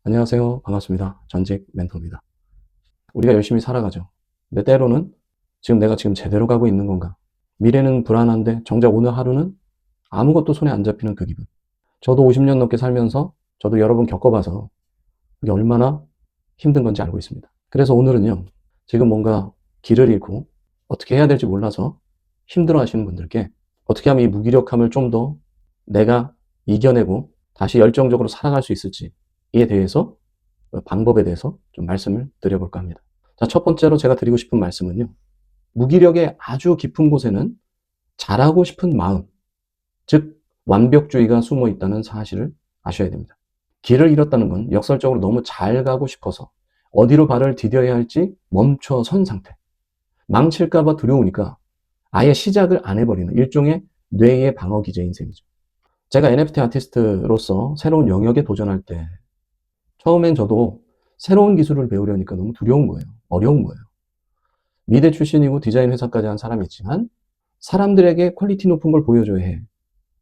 안녕하세요. 반갑습니다. 전직 멘토입니다. 우리가 열심히 살아가죠. 근데 때로는 내가 지금 제대로 가고 있는 건가? 미래는 불안한데 정작 오늘 하루는 아무것도 손에 안 잡히는 그 기분. 저도 50년 넘게 살면서 저도 여러 번 겪어봐서 그게 얼마나 힘든 건지 알고 있습니다. 그래서 오늘은요, 지금 뭔가 길을 잃고 어떻게 해야 될지 몰라서 힘들어 하시는 분들께 어떻게 하면 이 무기력함을 좀 더 내가 이겨내고 다시 열정적으로 살아갈 수 있을지에 대해서 방법에 대해서 좀 말씀을 드려볼까 합니다. 자, 첫 번째로 제가 드리고 싶은 말씀은요. 무기력의 아주 깊은 곳에는 잘하고 싶은 마음, 즉 완벽주의가 숨어 있다는 사실을 아셔야 됩니다. 길을 잃었다는 건 역설적으로 너무 잘 가고 싶어서 어디로 발을 디뎌야 할지 멈춰선 상태. 망칠까 봐 두려우니까 아예 시작을 안 해버리는 일종의 뇌의 방어 기제인 셈이죠. 제가 NFT 아티스트로서 새로운 영역에 도전할 때 처음엔 저도 새로운 기술을 배우려니까 너무 두려운 거예요. 어려운 거예요. 미대 출신이고 디자인 회사까지 한 사람이지만 사람들에게 퀄리티 높은 걸 보여줘야 해.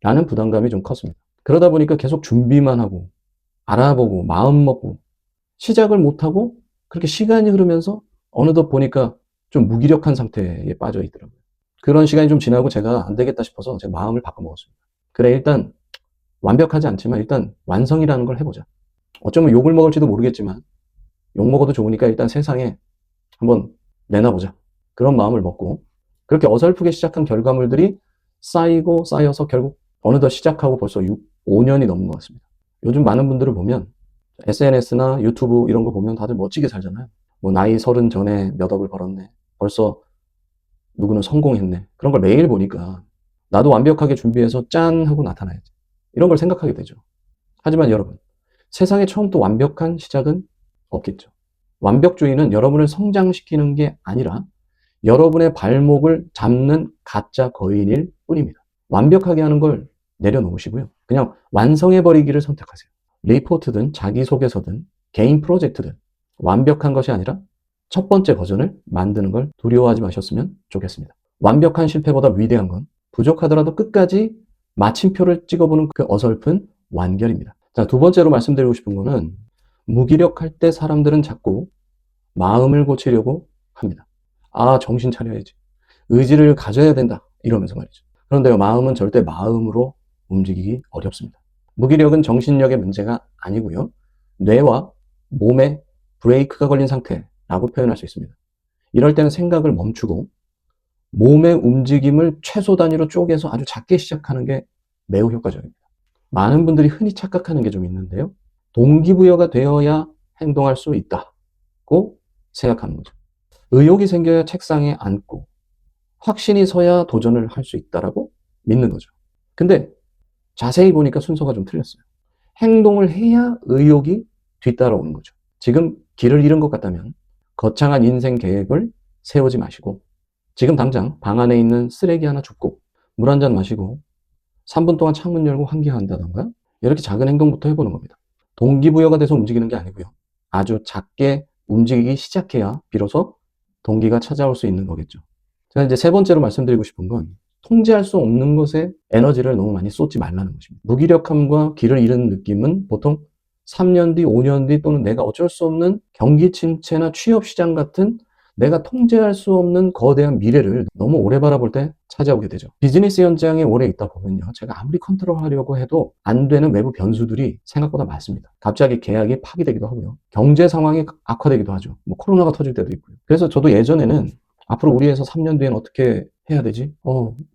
라는 부담감이 좀 컸습니다. 그러다 보니까 계속 준비만 하고 알아보고 마음 먹고 시작을 못하고 그렇게 시간이 흐르면서 어느덧 보니까 좀 무기력한 상태에 빠져 있더라고요. 그런 시간이 좀 지나고 제가 안 되겠다 싶어서 제 마음을 바꿔먹었습니다. 그래, 일단 완벽하지 않지만 일단 완성이라는 걸 해보자. 어쩌면 욕을 먹을지도 모르겠지만 욕 먹어도 좋으니까 일단 세상에 한번 내놔보자. 그런 마음을 먹고 그렇게 어설프게 시작한 결과물들이 쌓이고 쌓여서 결국 어느덧 시작하고 벌써 5년이 넘은 것 같습니다. 요즘 많은 분들을 보면 SNS나 유튜브 이런 거 보면 다들 멋지게 살잖아요. 뭐 나이 30 전에 몇 억을 벌었네. 벌써 누구는 성공했네. 그런 걸 매일 보니까 나도 완벽하게 준비해서 짠 하고 나타나야지. 이런 걸 생각하게 되죠. 하지만 여러분, 세상에 처음부터 완벽한 시작은 없겠죠. 완벽주의는 여러분을 성장시키는 게 아니라 여러분의 발목을 잡는 가짜 거인일 뿐입니다. 완벽하게 하는 걸 내려놓으시고요. 그냥 완성해버리기를 선택하세요. 리포트든 자기소개서든 개인 프로젝트든 완벽한 것이 아니라 첫 번째 버전을 만드는 걸 두려워하지 마셨으면 좋겠습니다. 완벽한 실패보다 위대한 건 부족하더라도 끝까지 마침표를 찍어보는 그 어설픈 완결입니다. 자, 두 번째로 말씀드리고 싶은 거는 무기력할 때 사람들은 자꾸 마음을 고치려고 합니다. 아, 정신 차려야지. 의지를 가져야 된다. 이러면서 말이죠. 그런데요, 마음은 절대 마음으로 움직이기 어렵습니다. 무기력은 정신력의 문제가 아니고요. 뇌와 몸에 브레이크가 걸린 상태라고 표현할 수 있습니다. 이럴 때는 생각을 멈추고 몸의 움직임을 최소 단위로 쪼개서 아주 작게 시작하는 게 매우 효과적입니다. 많은 분들이 흔히 착각하는 게 좀 있는데요. 동기부여가 되어야 행동할 수 있다고 생각하는 거죠. 의욕이 생겨야 책상에 앉고 확신이 서야 도전을 할 수 있다라고 믿는 거죠. 근데 자세히 보니까 순서가 좀 틀렸어요. 행동을 해야 의욕이 뒤따라오는 거죠. 지금 길을 잃은 것 같다면 거창한 인생 계획을 세우지 마시고 지금 당장 방 안에 있는 쓰레기 하나 줍고 물 한 잔 마시고 3분 동안 창문 열고 환기한다던가 이렇게 작은 행동부터 해보는 겁니다. 동기부여가 돼서 움직이는 게 아니고요. 아주 작게 움직이기 시작해야 비로소 동기가 찾아올 수 있는 거겠죠. 제가 이제 세 번째로 말씀드리고 싶은 건 통제할 수 없는 것에 에너지를 너무 많이 쏟지 말라는 것입니다. 무기력함과 길을 잃은 느낌은 보통 3년 뒤, 5년 뒤 또는 내가 어쩔 수 없는 경기 침체나 취업 시장 같은 내가 통제할 수 없는 거대한 미래를 너무 오래 바라볼 때 찾아오게 되죠. 비즈니스 현장에 오래 있다 보면요. 제가 아무리 컨트롤하려고 해도 안 되는 외부 변수들이 생각보다 많습니다. 갑자기 계약이 파기되기도 하고요. 경제 상황이 악화되기도 하죠. 뭐 코로나가 터질 때도 있고요. 그래서 저도 예전에는 앞으로 우리 회사 3년 뒤엔 어떻게 해야 되지?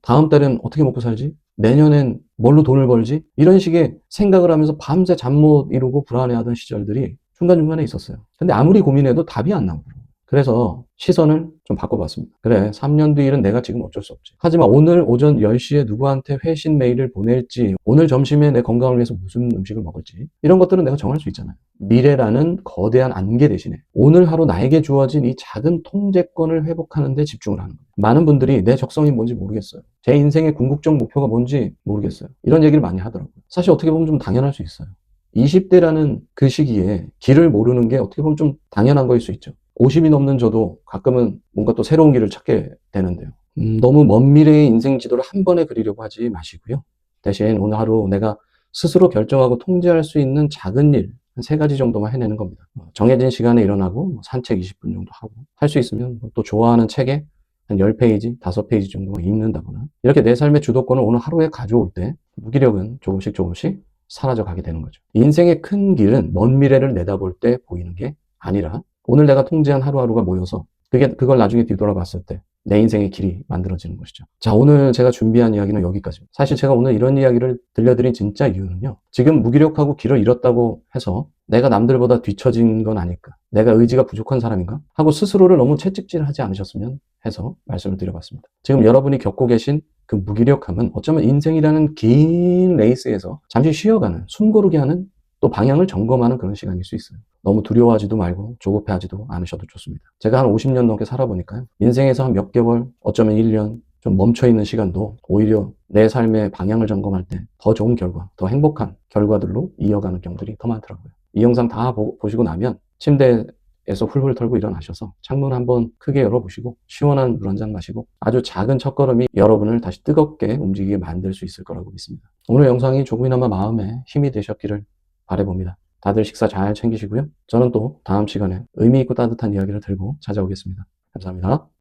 다음 달엔 어떻게 먹고 살지? 내년엔 뭘로 돈을 벌지? 이런 식의 생각을 하면서 밤새 잠 못 이루고 불안해하던 시절들이 중간중간에 있었어요. 근데 아무리 고민해도 답이 안 나오더라고요. 그래서 시선을 좀 바꿔봤습니다. 그래, 3년 뒤 일은 내가 지금 어쩔 수 없지. 하지만 오늘 오전 10시에 누구한테 회신 메일을 보낼지, 오늘 점심에 내 건강을 위해서 무슨 음식을 먹을지, 이런 것들은 내가 정할 수 있잖아요. 미래라는 거대한 안개 대신에 오늘 하루 나에게 주어진 이 작은 통제권을 회복하는 데 집중을 하는 거예요. 많은 분들이 내 적성이 뭔지 모르겠어요. 제 인생의 궁극적 목표가 뭔지 모르겠어요. 이런 얘기를 많이 하더라고요. 사실 어떻게 보면 좀 당연할 수 있어요. 20대라는 그 시기에 길을 모르는 게 어떻게 보면 좀 당연한 거일 수 있죠. 50이 넘는 저도 가끔은 뭔가 또 새로운 길을 찾게 되는데요. 너무 먼 미래의 인생 지도를 한 번에 그리려고 하지 마시고요. 대신 오늘 하루 내가 스스로 결정하고 통제할 수 있는 작은 일, 한 3가지 정도만 해내는 겁니다. 정해진 시간에 일어나고 산책 20분 정도 하고, 할 수 있으면 또 좋아하는 책에 한 10페이지, 5페이지 정도 읽는다거나, 이렇게 내 삶의 주도권을 오늘 하루에 가져올 때 무기력은 조금씩 조금씩 사라져 가게 되는 거죠. 인생의 큰 길은 먼 미래를 내다볼 때 보이는 게 아니라 오늘 내가 통제한 하루하루가 모여서 그걸 나중에 뒤돌아봤을 때 내 인생의 길이 만들어지는 것이죠. 자, 오늘 제가 준비한 이야기는 여기까지입니다. 사실 제가 오늘 이런 이야기를 들려드린 진짜 이유는요, 지금 무기력하고 길을 잃었다고 해서 내가 남들보다 뒤처진 건 아닐까, 내가 의지가 부족한 사람인가 하고 스스로를 너무 채찍질하지 않으셨으면 해서 말씀을 드려봤습니다. 지금 여러분이 겪고 계신 그 무기력함은 어쩌면 인생이라는 긴 레이스에서 잠시 쉬어가는, 숨 고르게 하는, 또 방향을 점검하는 그런 시간일 수 있어요. 너무 두려워하지도 말고 조급해하지도 않으셔도 좋습니다. 제가 한 50년 넘게 살아보니까요, 인생에서 한 몇 개월, 어쩌면 1년 좀 멈춰있는 시간도 오히려 내 삶의 방향을 점검할 때 더 좋은 결과, 더 행복한 결과들로 이어가는 경우들이 더 많더라고요. 이 영상 다 보시고 나면 침대에서 훌훌 털고 일어나셔서 창문 한번 크게 열어보시고 시원한 물 한 잔 마시고 아주 작은 첫걸음이 여러분을 다시 뜨겁게 움직이게 만들 수 있을 거라고 믿습니다. 오늘 영상이 조금이나마 마음에 힘이 되셨기를 바라봅니다. 다들 식사 잘 챙기시고요. 저는 또 다음 시간에 의미 있고 따뜻한 이야기를 들고 찾아오겠습니다. 감사합니다.